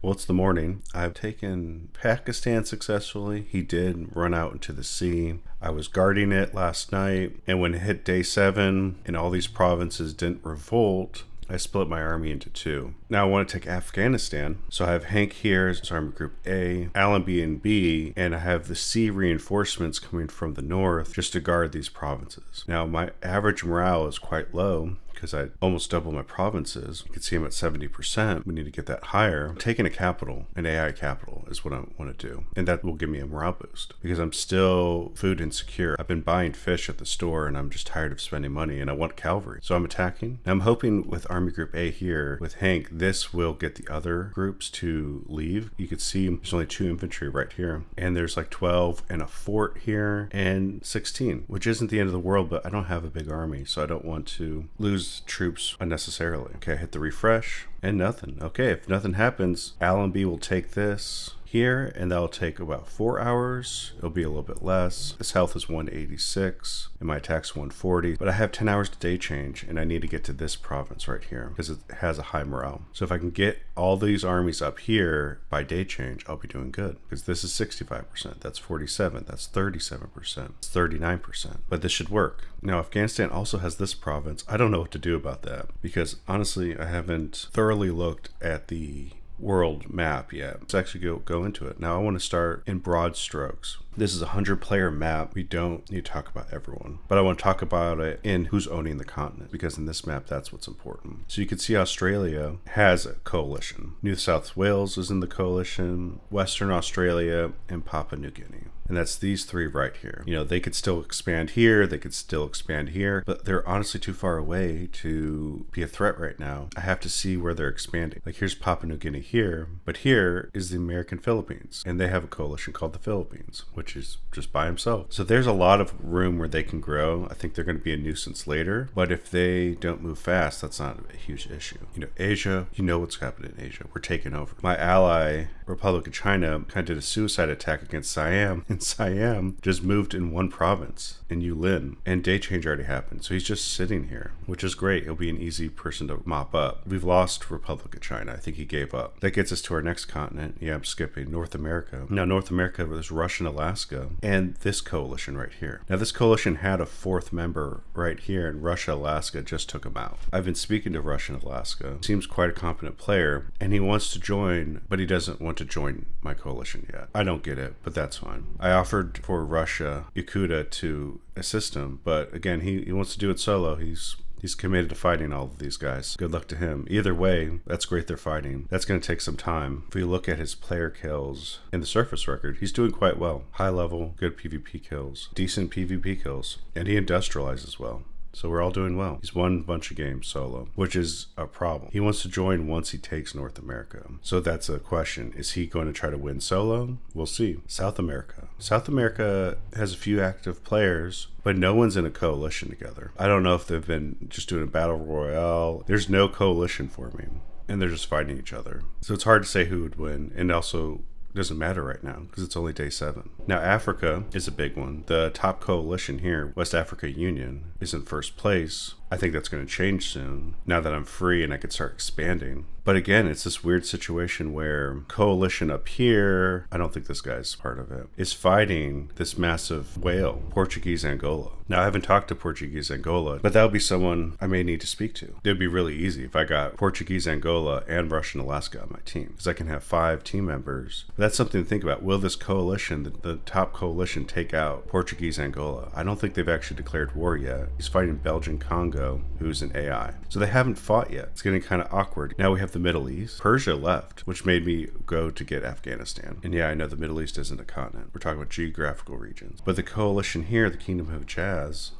Well, it's the morning. I've taken Pakistan successfully. He did run out into the sea. I was guarding it last night, and when it hit day 7 and all these provinces didn't revolt, I split my army into two. Now I want to take Afghanistan. So I have Hank here as Army Group A, Allenby and B, and I have the C reinforcements coming from the north just to guard these provinces. Now my average morale is quite low because I almost doubled my provinces. You can see I'm at 70%. We need to get that higher. Taking a capital, an AI capital, is what I want to do. And that will give me a morale boost because I'm still food insecure. I've been buying fish at the store and I'm just tired of spending money and I want cavalry. So I'm attacking. Now I'm hoping with Army Group A here, with Hank, this will get the other groups to leave. You can see there's only 2 infantry right here. And there's like 12 and a fort here and 16, which isn't the end of the world, but I don't have a big army. So I don't want to lose troops unnecessarily. Okay, I hit the refresh and nothing. Okay, if nothing happens, Allenby will take this here and that'll take about 4 hours. It'll be a little bit less. His health is 186 and my attack's 140, but I have 10 hours to day change and I need to get to this province right here because it has a high morale. So if I can get all these armies up here by day change, I'll be doing good because this is 65%, that's 47, that's 37%, it's 39%, but this should work. Now Afghanistan also has this province. I don't know what to do about that because honestly I haven't thoroughly looked at the world map yet. Let's actually go into it. Now I want to start in broad strokes. This is a 100-player map. We don't need to talk about everyone, but I want to talk about it in who's owning the continent because in this map, that's what's important. So you can see Australia has a coalition. New South Wales is in the coalition, Western Australia, and Papua New Guinea. And that's these 3 right here. You know, they could still expand here, they could still expand here, but they're honestly too far away to be a threat right now. I have to see where they're expanding. Like here's Papua New Guinea here, but here is the American Philippines, and they have a coalition called the Philippines, which is just by himself. So there's a lot of room where they can grow. I think they're going to be a nuisance later, but if they don't move fast, that's not a huge issue. You know, Asia, you know what's happening in Asia. We're taking over. My ally, Republic of China, kind of did a suicide attack against Siam, and Siam just moved in one province in Yulin, and day change already happened. So he's just sitting here, which is great. He'll be an easy person to mop up. We've lost Republic of China. I think he gave up. That gets us to our next continent. Yeah, I'm skipping North America. Now, North America was Russia and Alaska, and this coalition right here. Now, this coalition had a 4th member right here, and Russia, Alaska just took him out. I've been speaking to Russia and Alaska. Seems quite a competent player, and he wants to join, but he doesn't want to join my coalition yet. I don't get it, but that's fine. I offered for Russia, Yakuta, to assist him, but again, he wants to do it solo. He's committed to fighting all of these guys. Good luck to him. Either way, that's great they're fighting. That's going to take some time. If we look at his player kills in the surface record, he's doing quite well. High level, good PvP kills, decent PvP kills, and he industrializes well. So we're all doing well. He's won a bunch of games solo, which is a problem. He wants to join once he takes North America. So that's a question. Is he going to try to win solo? We'll see. South America. South America has a few active players, but no one's in a coalition together. I don't know if they've been just doing a battle royale. There's no coalition forming, and they're just fighting each other. So it's hard to say who would win, and also doesn't matter right now because it's only day 7. Now Africa is a big one. The top coalition here, West Africa Union, is in first place. I think that's going to change soon now that I'm free and I could start expanding. But again, it's this weird situation where coalition up here, I don't think this guy's part of it, is fighting this massive whale, Portuguese Angola. Now, I haven't talked to Portuguese Angola, but that would be someone I may need to speak to. It would be really easy if I got Portuguese Angola and Russian Alaska on my team, because I can have 5 team members. But that's something to think about. Will this coalition, the top coalition, take out Portuguese Angola? I don't think they've actually declared war yet. He's fighting Belgian Congo, who's an AI. So they haven't fought yet. It's getting kind of awkward. Now we have the Middle East. Persia left, which made me go to get Afghanistan. And yeah, I know the Middle East isn't a continent. We're talking about geographical regions. But the coalition here, the Kingdom of Jazz,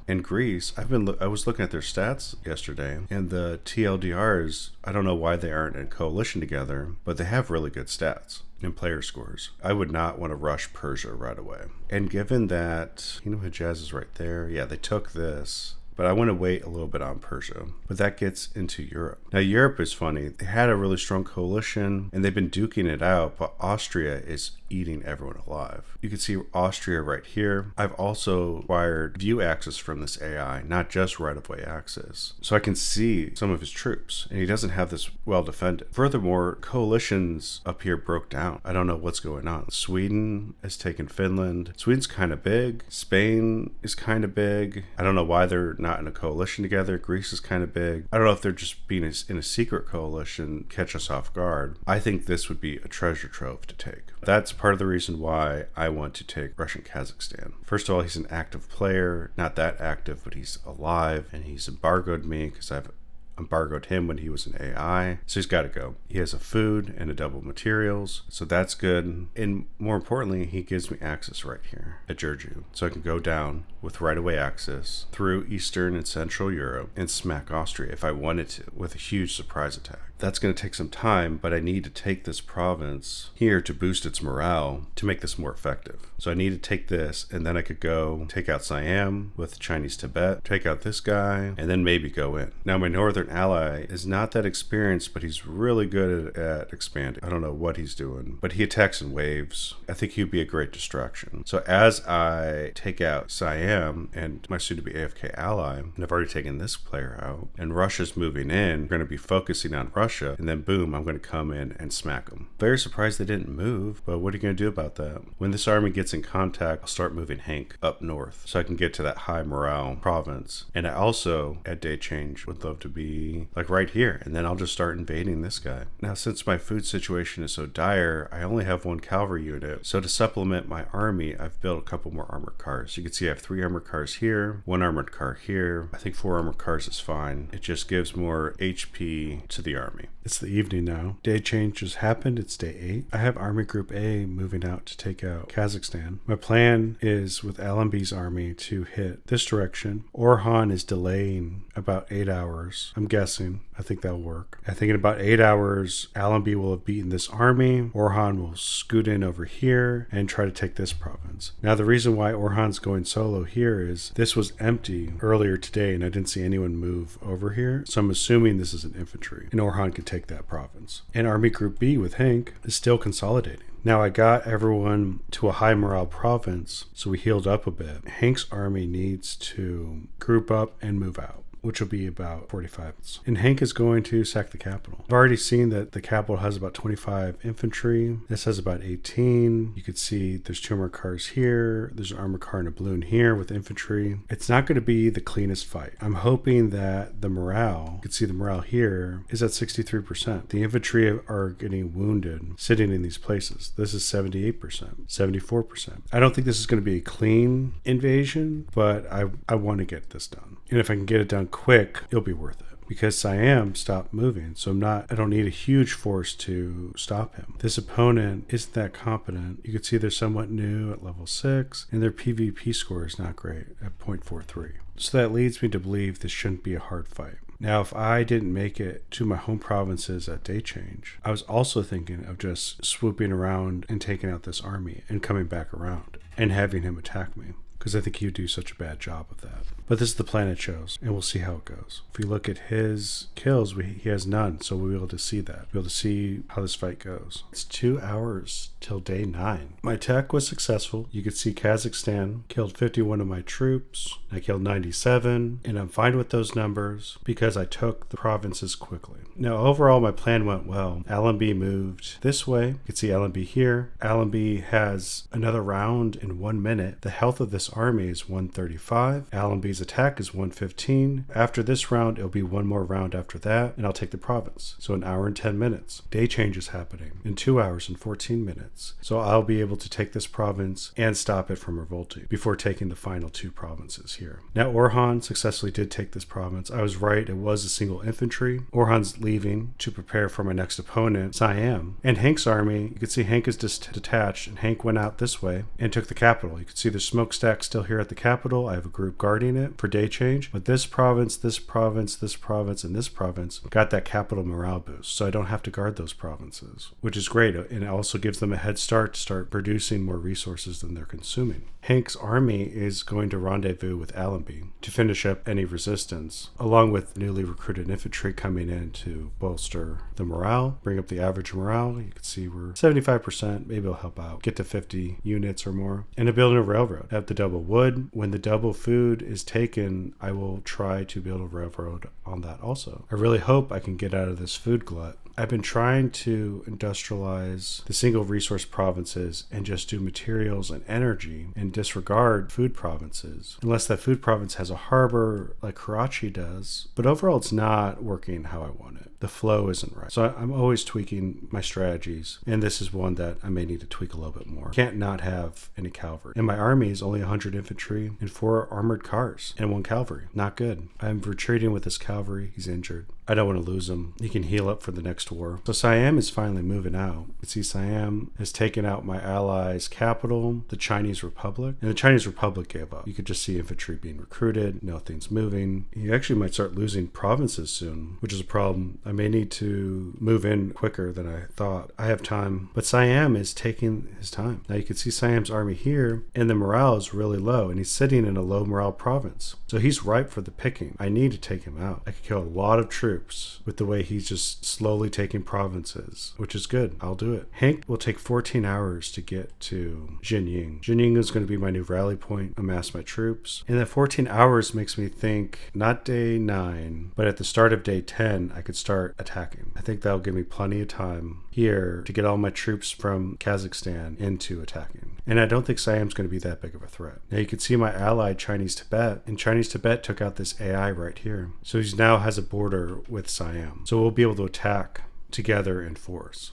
and Greece, I was looking at their stats yesterday, and the TLDRs, I don't know why they aren't in coalition together, but they have really good stats and player scores. I would not want to rush Persia right away. And given that Kingdom of Jazz is right there, yeah, they took this. but I want to wait a little bit on Persia. But that gets into Europe. Now, Europe is funny. They had a really strong coalition, and they've been duking it out, but Austria is eating everyone alive. You can see Austria right here. I've also acquired view access from this AI, not just right-of-way access. So I can see some of his troops, and he doesn't have this well defended. Furthermore, coalitions up here broke down. I don't know what's going on. Sweden has taken Finland. Sweden's kind of big. Spain is kind of big. I don't know why they're not in a coalition together. Greece is kind of big. I don't know if they're just being in a secret coalition, catch us off guard. I think this would be a treasure trove to take. That's part of the reason why I want to take Russian Kazakhstan. First of all, he's an active player. Not that active, but he's alive, and he's embargoed me because I've embargoed him when he was an AI. So he's got to go. He has a food and a double materials. So that's good. And more importantly, he gives me access right here at Georgiou. So I can go down with right-of-way access through Eastern and Central Europe and smack Austria if I wanted to with a huge surprise attack. That's going to take some time, but I need to take this province here to boost its morale to make this more effective. So I need to take this, and then I could go take out Siam with Chinese Tibet, take out this guy, and then maybe go in. Now, my northern ally is not that experienced, but he's really good at expanding. I don't know what he's doing, but he attacks in waves. I think he'd be a great distraction. So as I take out Siam and my soon-to-be AFK ally, and I've already taken this player out, and Russia's moving in, we're going to be focusing on Russia, and then boom, I'm going to come in and smack them. Very surprised they didn't move, but what are you going to do about that? When this army gets in contact, I'll start moving Hank up north so I can get to that high morale province. And I also, at day change, would love to be like right here, and then I'll just start invading this guy. Now, since my food situation is so dire, I only have one cavalry unit, so to supplement my army, I've built a couple more armored cars. You can see I have 3 armored cars here, 1 armored car here. I think 4 armored cars is fine. It just gives more HP to the army. It's the evening now. Day change just happened. It's day 8. I have Army Group A moving out to take out Kazakhstan. My plan is with Allenby's army to hit this direction. Orhan is delaying about 8 hours. I'm guessing. I think that'll work. I think in about 8 hours, Allenby will have beaten this army. Orhan will scoot in over here and try to take this province. Now, the reason why Orhan's going solo here is this was empty earlier today, and I didn't see anyone move over here. So I'm assuming this is an infantry, and Orhan could take that province. And Army Group B with Hank is still consolidating. Now, I got everyone to a high morale province, so we healed up a bit. Hank's army needs to group up and move out, which will be about 45 minutes. And Hank is going to sack the capital. I've already seen that the capital has about 25 infantry. This has about 18. You could see there's 2 armored cars here. There's an armored car and a balloon here with infantry. It's not going to be the cleanest fight. I'm hoping that the morale, you can see the morale here, is at 63%. The infantry are getting wounded sitting in these places. This is 78%, 74%. I don't think this is going to be a clean invasion, but I want to get this done. And if I can get it done quick, it'll be worth it. Because Siam stopped moving, so I don't need a huge force to stop him. This opponent isn't that competent. You can see they're somewhat new at level 6, and their PvP score is not great at 0.43. So that leads me to believe this shouldn't be a hard fight. Now, if I didn't make it to my home provinces at day change, I was also thinking of just swooping around and taking out this army and coming back around and having him attack me, because I think he would do such a bad job of that. But this is the plan it shows, and we'll see how it goes. If we look at his kills, he has none, so we'll be able to see that. We'll be able to see how this fight goes. It's 2 hours till day 9. My attack was successful. You could see Kazakhstan killed 51 of my troops. I killed 97, and I'm fine with those numbers because I took the provinces quickly. Now, overall, my plan went well. Allenby moved this way. You can see Allenby here. Allenby has another round in 1 minute. The health of this army is 135. Allenby's attack is 115. After this round, it'll be 1 more round after that, and I'll take the province. So 1 hour and 10 minutes. Day change is happening in 2 hours and 14 minutes. So I'll be able to take this province and stop it from revolting before taking the final 2 provinces here. Now, Orhan successfully did take this province. I was right, it was a single infantry. Orhan's leaving to prepare for my next opponent, Siam. And Hank's army, you can see Hank is just detached, and Hank went out this way and took the capital. You can see the smokestack check still here at the capital. I have a group guarding it for day change. But this province, this province, this province, and this province got that capital morale boost. So I don't have to guard those provinces, which is great. And it also gives them a head start to start producing more resources than they're consuming. Hank's army is going to rendezvous with Allenby to finish up any resistance, along with newly recruited infantry coming in to bolster the morale, bring up the average morale. You can see we're 75%, maybe it'll help out, get to 50 units or more. And to build a railroad. At the double wood, when the double food is taken, I will try to build a railroad on that also. I really hope I can get out of this food glut. I've been trying to industrialize the single resource provinces and just do materials and energy and disregard food provinces, unless that food province has a harbor like Karachi does. But overall, it's not working how I want it. The flow isn't right. So I'm always tweaking my strategies, and this is one that I may need to tweak a little bit more. Can't not have any cavalry. And my army is only 100 infantry and 4 armored cars and 1 cavalry. Not good. I'm retreating with this cavalry. He's injured. I don't want to lose him. He can heal up for the next war. So Siam is finally moving out. You can see Siam has taken out my allies' capital, the Chinese Republic, and the Chinese Republic gave up. You could just see infantry being recruited, nothing's moving. You actually might start losing provinces soon, which is a problem. I may need to move in quicker than I thought. I have time, but Siam is taking his time. Now you can see Siam's army here, and the morale is really low, and he's sitting in a low morale province. So he's ripe for the picking. I need to take him out. I could kill a lot of troops with the way he's just slowly taking provinces, which is good. I'll do it. Hank will take 14 hours to get to Jinying. Jinying is going to be my new rally point, amass my troops. And that 14 hours makes me think not day 9, but at the start of day 10, I could start attacking. I think that'll give me plenty of time here to get all my troops from Kazakhstan into attacking. And I don't think Siam's going to be that big of a threat. Now you can see my ally Chinese Tibet, and Chinese Tibet took out this AI right here. So he now has a border with Siam. So we'll be able to attack together in force.